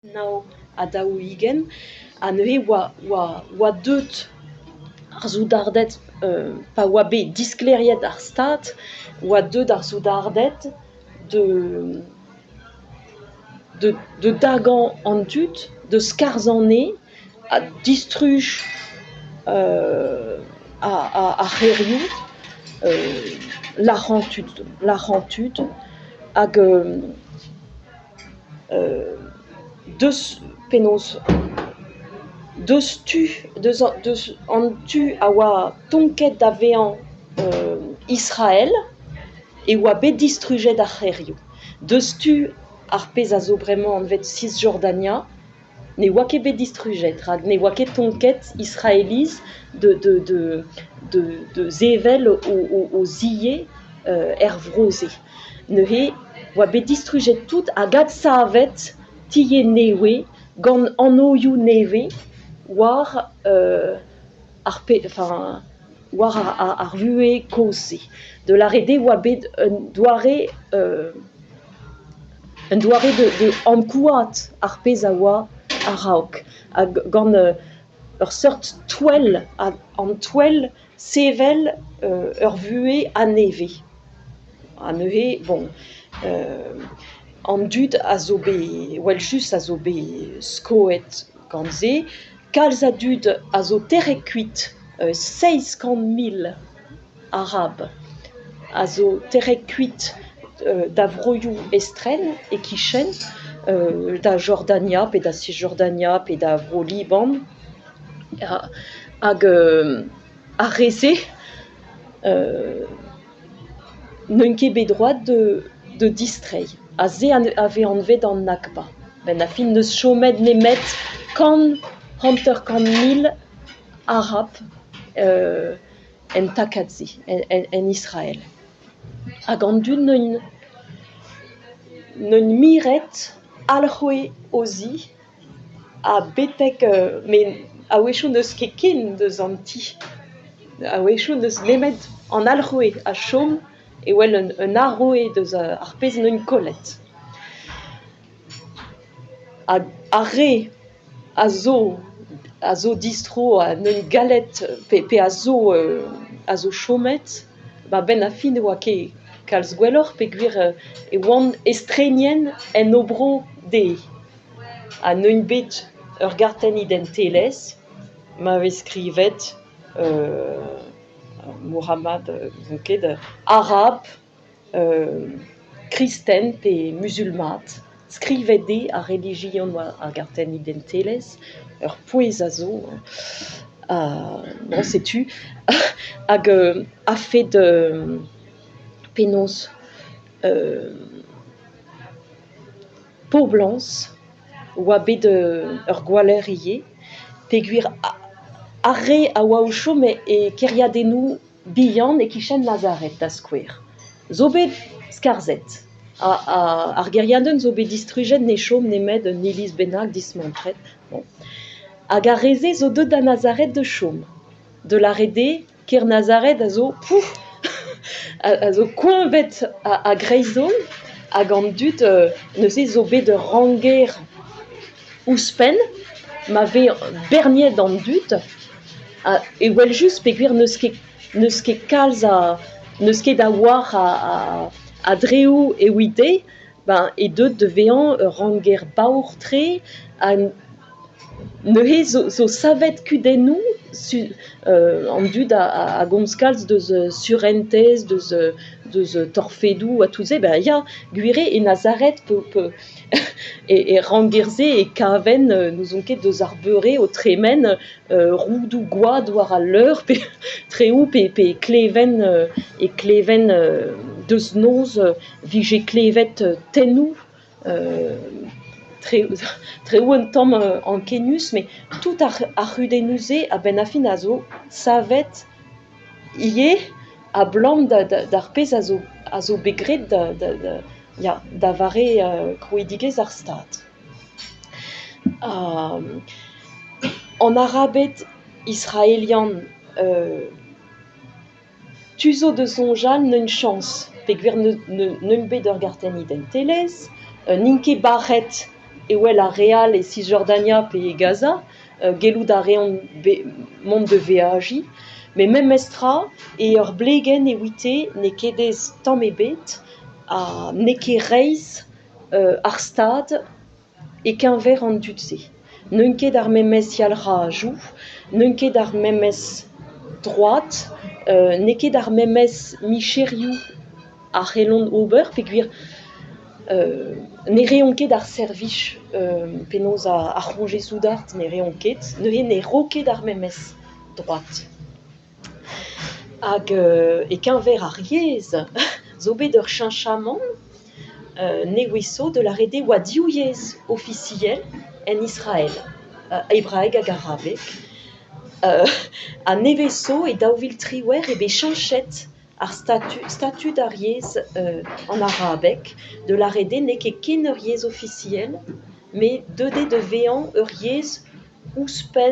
Now a daouigen a neuze oa deut ar zoudardet pa oa bet diskleriet ar stad oa deut ar zoudardet de dagan an dud, de skarz an e, a distruj a c'herioù l'arrantud hag deus penaos an tu a oa tonket da vezañ Israel e oa bet distrujet ar c'herioù. Deus tu ar pezh a zo bremañ an vet Cisjordania ne oa ket bet distrujet, hag ne oa ket tonket israeliz de zevel o ziye er vroze. Neuze oa bet distrujet tout hag ad savet tije newe gant anvioù neve war ar vuhez kozh. De la rede oa bet un doare de ankouat ar pezh a oa a raok. Hag gant ur seurt touell, an touell sevel ur vuhez a neve. A neuze, bon, an dud a zo bet, just a zo bet skoet gant se, kalz a dud a zo terek kuit 600 000 Arab a zo terek kuit da vroioù estren e kichen, da Jordania pe da Cisjordania pe da vro Liban, hag a reze n'eun ket bet droad de distreiñ. A se a vez an vet an Nakba. Ben a fin eus chomet nemet 100 000 Arab en takad-se, en Israel. Hag an dud n'eun miret alc'hwez o zi a betek, men a wechou neus ket ken deus an ti. A wechou neus nemet an alc'hwez a chom e wel un arc'hwez deus ar pezh n'eun kollet. Hag a re a zo distro a n'eun galet pe a zo chomet, ben a fin e oa ket kalz gwelloc'h pe gwir e oan estrenien en obro dezhe. A n'eun bet ur gartenn identelez, ma vez skrivet Mohammad ket arab, kristen pe musulmat. Skrivet a religion ar gartenn identelez, ur pouez a zo, non setu, hag a fet penaos poblañs oa bet ur gwaller ivez, pe gwir ar re a oa o chom e keriadennoù bihan e kichen Nazaret da skouer. Zo bet skarzhet. Ar geriadenn zo bet distrujet ne chom nemet un iliz bennak dismontret. Bon. Hag a reze zo deut da Nazaret de chom. De la rede, ker Nazaret a zo a zo koñvet a greizhon, hag an dud neuze zo bet ur ranker ouzhpenn, ma vez berniet an dud, e wel just pe gwir neus ket kalz neus ket a war a dreoù evite, e deut de vezañ ur ranker baour-tre, neuze zo savet kudennoù an dud a gomz kalz deus surentez, deus torfedoù a tout se, ya, gwire e Nazaret e ranker-se e kaven nous on ket deus ar beure o tremen roudoù goad war al leur, pe treoù pe kleven deus noz vije klevet tennoù, treoù un tamm an kenius, mais tout ar c'hudennoù-se a ben a fin a zo savet ivez a blant d'ar pezh a zo begret da vare krouidigezh ar stad. An arabet israelian tu zo deus soñjal n'eun chans, pe gwir n'eun bet ur gartenn identelez, n'int ket barret et ouais la Real et Cisjordania et Gaza, gelou da reon monde de VAJ, mais même estra, et ur blegen e wite ne kedez tamm ebet, a ne ket reiz ar stad e qu'enver an dutse. N'eun ket ar memez yalra a jou, n'eun ket ar memez droite, ne ket ar memez micherioù a c'hellont ober, peogwir ne reont ket ar servij penaos a c'honjezout art ne reont ket, ne ro ket ar memez droite. Hag e qu'enver ar yez, zo bet ur cheñchamant ne weso de la rede oa div yez officiel en Israël, hebraeg hag arabek, a ne vezo e daouvil triwer e bet cheñchet ar statut ar yez en arabek, de la rede ne ket ken ur yez officiel, mais deudet de vean ur yez ouzhpenn